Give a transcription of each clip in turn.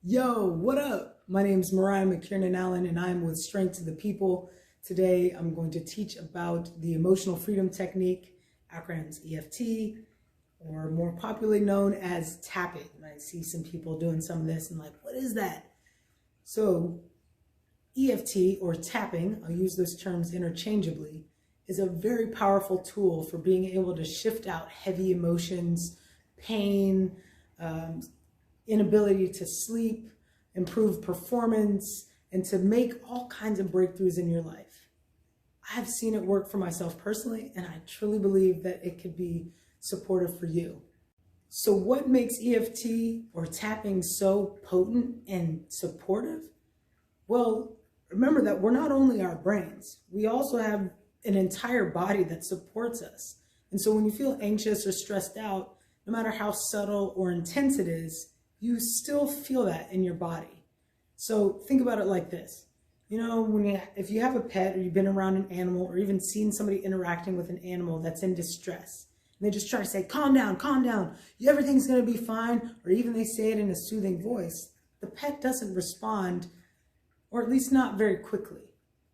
Yo, what up? My name is Mariah McKiernan Allen and I'm with Strength to the People. Today I'm going to teach about the emotional freedom technique, acronyms EFT, or more popularly known as tapping. I see some people doing some of this and like, what is that? So EFT, or tapping, I'll use those terms interchangeably, is a very powerful tool for being able to shift out heavy emotions, pain, inability to sleep, improve performance, and to make all kinds of breakthroughs in your life. I have seen it work for myself personally, and I truly believe that it could be supportive for you. So what makes EFT or tapping so potent and supportive? Well, remember that we're not only our brains, we also have an entire body that supports us. And so when you feel anxious or stressed out, no matter how subtle or intense it is, you still feel that in your body. So think about it like this. You know, if you have a pet or you've been around an animal or even seen somebody interacting with an animal that's in distress, and they just try to say, calm down, everything's gonna be fine, or even they say it in a soothing voice, the pet doesn't respond, or at least not very quickly.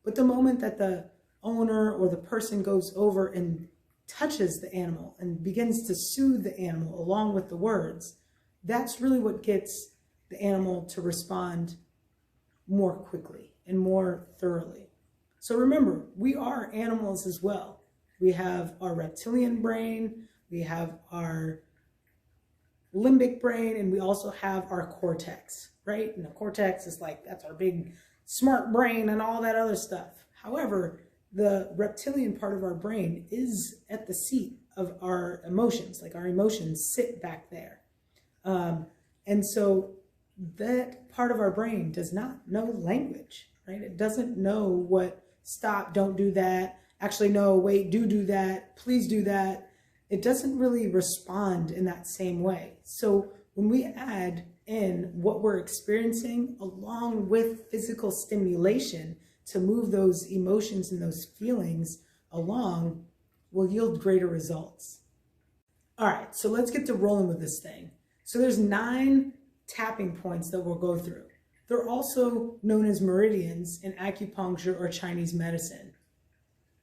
But the moment that the owner or the person goes over and touches the animal and begins to soothe the animal along with the words, that's really what gets the animal to respond more quickly and more thoroughly. So remember, we are animals as well. We have our reptilian brain, we have our limbic brain, and we also have our cortex, right? And the cortex is like, that's our big smart brain and all that other stuff. However, the reptilian part of our brain is at the seat of our emotions, like our emotions sit back there. And so that part of our brain does not know language, right? It doesn't know what stop, don't do that, actually no, wait, do that, please do that. It doesn't really respond in that same way. So when we add in what we're experiencing along with physical stimulation to move those emotions and those feelings along, will yield greater results. All right, so let's get to rolling with this thing. So there's 9 tapping points that we'll go through. They're also known as meridians in acupuncture or Chinese medicine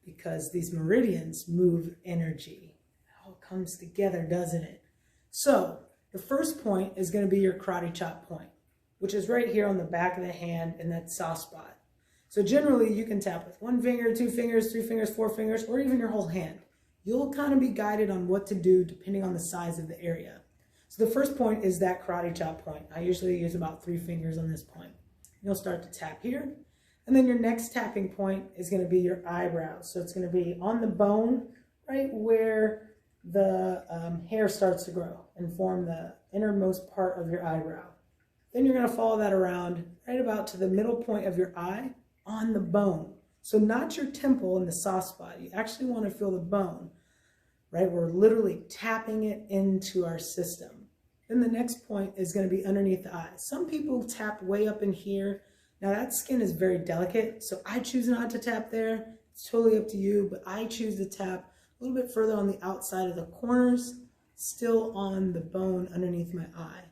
because these meridians move energy. It all comes together, doesn't it? So the first point is going to be your karate chop point, which is right here on the back of the hand in that soft spot. So generally you can tap with 1 finger, 2 fingers, 3 fingers, 4 fingers, or even your whole hand. You'll kind of be guided on what to do depending on the size of the area. So the first point is that karate chop point. I usually use about 3 fingers on this point. You'll start to tap here. And then your next tapping point is going to be your eyebrows. So it's going to be on the bone, right where the hair starts to grow and form the innermost part of your eyebrow. Then you're going to follow that around right about to the middle point of your eye on the bone. So not your temple in the soft spot. You actually want to feel the bone, right? We're literally tapping it into our system. Then the next point is going to be underneath the eye. Some people tap way up in here. Now that skin is very delicate, so I choose not to tap there. It's totally up to you, but I choose to tap a little bit further on the outside of the corners, still on the bone underneath my eye.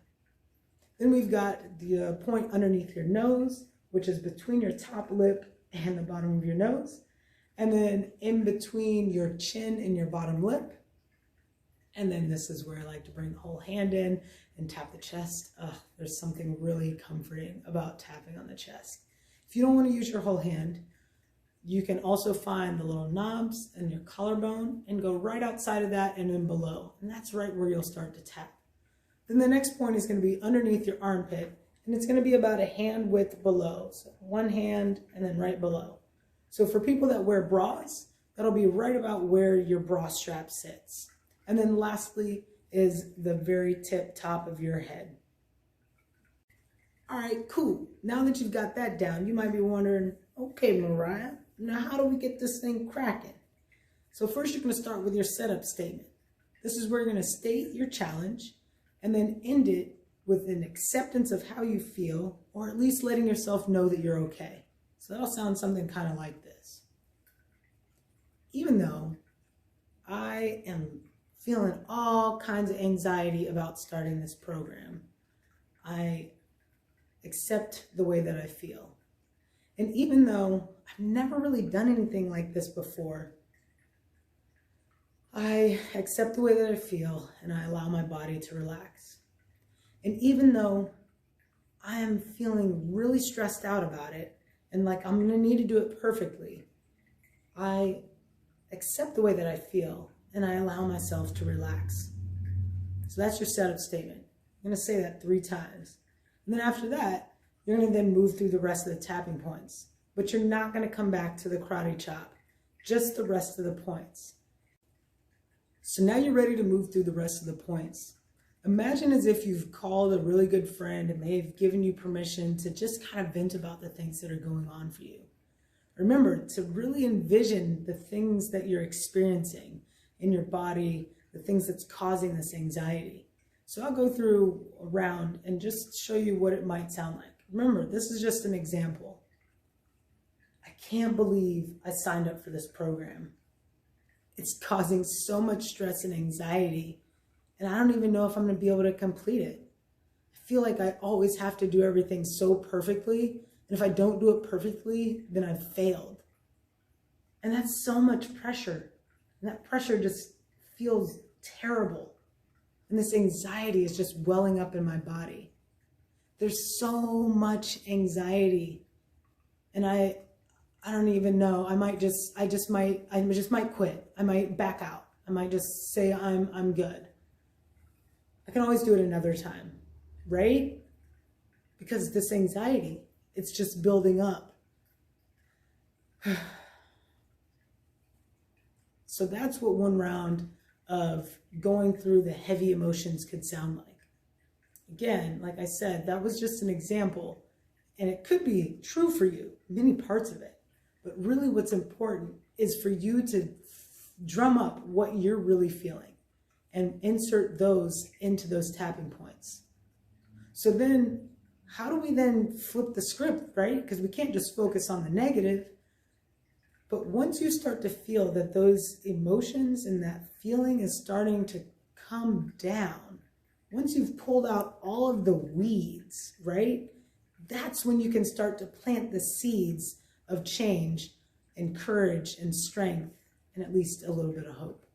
Then we've got the point underneath your nose, which is between your top lip and the bottom of your nose. And then in between your chin and your bottom lip. And then this is where I like to bring the whole hand in and tap the chest. There's something really comforting about tapping on the chest. If you don't want to use your whole hand, you can also find the little knobs and your collarbone and go right outside of that and then below. And that's right where you'll start to tap. Then the next point is going to be underneath your armpit, and it's going to be about a hand width below. So 1 hand and then right below. So for people that wear bras, that'll be right about where your bra strap sits. And then lastly is the very tip top of your head. All right, cool. Now that you've got that down, you might be wondering, okay, Mariah, now how do we get this thing cracking? So first you're going to start with your setup statement. This is where you're going to state your challenge and then end it with an acceptance of how you feel, or at least letting yourself know that you're okay. So that'll sound something kind of like this. Even though I am feeling all kinds of anxiety about starting this program, I accept the way that I feel. And even though I've never really done anything like this before, I accept the way that I feel and I allow my body to relax. And even though I am feeling really stressed out about it and like I'm gonna need to do it perfectly, I accept the way that I feel and I allow myself to relax. So that's your setup statement. I'm gonna say that 3 times. And then after that, you're gonna then move through the rest of the tapping points. But you're not gonna come back to the karate chop, just the rest of the points. So now you're ready to move through the rest of the points. Imagine as if you've called a really good friend and they've given you permission to just kind of vent about the things that are going on for you. Remember to really envision the things that you're experiencing in your body, the things that's causing this anxiety. So I'll go through a round and just show you what it might sound like. Remember, this is just an example. I can't believe I signed up for this program. It's causing so much stress and anxiety, and I don't even know if I'm going to be able to complete it. I feel like I always have to do everything so perfectly, and if I don't do it perfectly, then I've failed. And that's so much pressure, and that pressure just feels terrible. And this anxiety is just welling up in my body. There's so much anxiety, and I don't even know. I just might quit. I might back out. I might just say I'm good. I can always do it another time, right? Because this anxiety, it's just building up. So that's what one round of going through the heavy emotions could sound like. Again, like I said, that was just an example, and it could be true for you, many parts of it. But really what's important is for you to drum up what you're really feeling and insert those into those tapping points. So then how do we then flip the script, right? Because we can't just focus on the negative. But once you start to feel that those emotions and that feeling is starting to come down, once you've pulled out all of the weeds, right? That's when you can start to plant the seeds of change and courage and strength and at least a little bit of hope.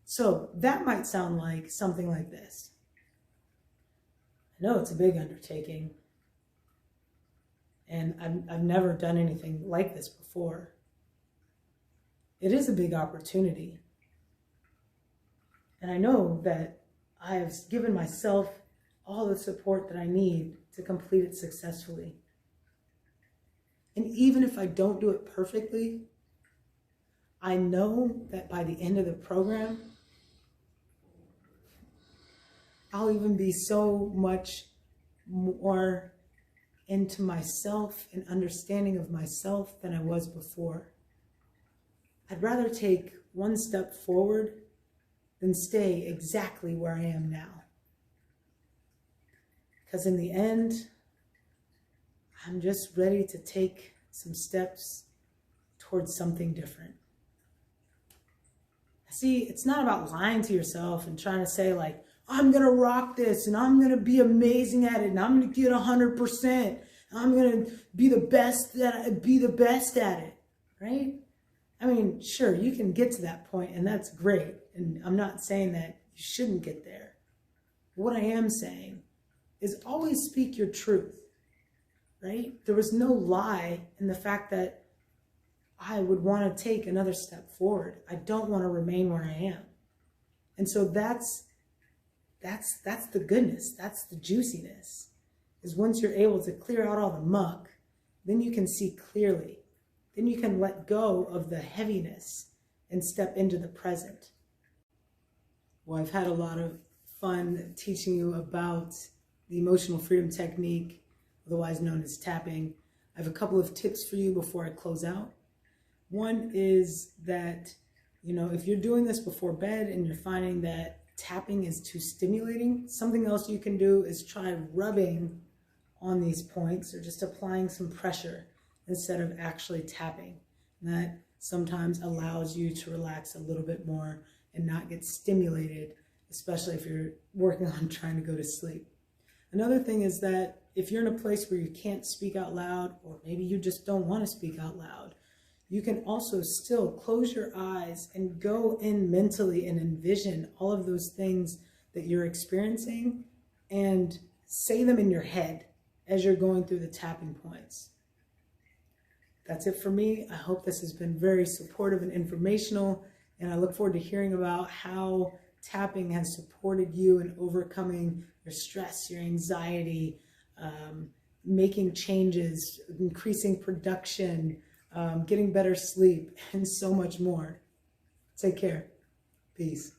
So that might sound like something like this. I know it's a big undertaking, and I've never done anything like this before. It is a big opportunity, and I know that I have given myself all the support that I need to complete it successfully. And even if I don't do it perfectly, I know that by the end of the program, I'll even be so much more into myself and understanding of myself than I was before. I'd rather take one step forward than stay exactly where I am now. Because in the end, I'm just ready to take some steps towards something different. See, it's not about lying to yourself and trying to say like, I'm going to rock this and I'm going to be amazing at it and I'm going to get 100% and I'm going to be the best at it, right? I mean, sure, you can get to that point and that's great. And I'm not saying that you shouldn't get there. What I am saying is always speak your truth. Right? There was no lie in the fact that I would want to take another step forward. I don't want to remain where I am. And so that's the goodness. That's the juiciness. Is once you're able to clear out all the muck, then you can see clearly. Then you can let go of the heaviness and step into the present. Well, I've had a lot of fun teaching you about the emotional freedom technique, otherwise known as tapping. I have a couple of tips for you before I close out. One is that, if you're doing this before bed and you're finding that tapping is too stimulating, something else you can do is try rubbing on these points or just applying some pressure instead of actually tapping. And that sometimes allows you to relax a little bit more and not get stimulated, especially if you're working on trying to go to sleep. Another thing is that if you're in a place where you can't speak out loud, or maybe you just don't want to speak out loud, you can also still close your eyes and go in mentally and envision all of those things that you're experiencing and say them in your head as you're going through the tapping points. That's it for me. I hope this has been very supportive and informational, and I look forward to hearing about how tapping has supported you in overcoming your stress, your anxiety, making changes, increasing production, getting better sleep, and so much more. Take care. Peace.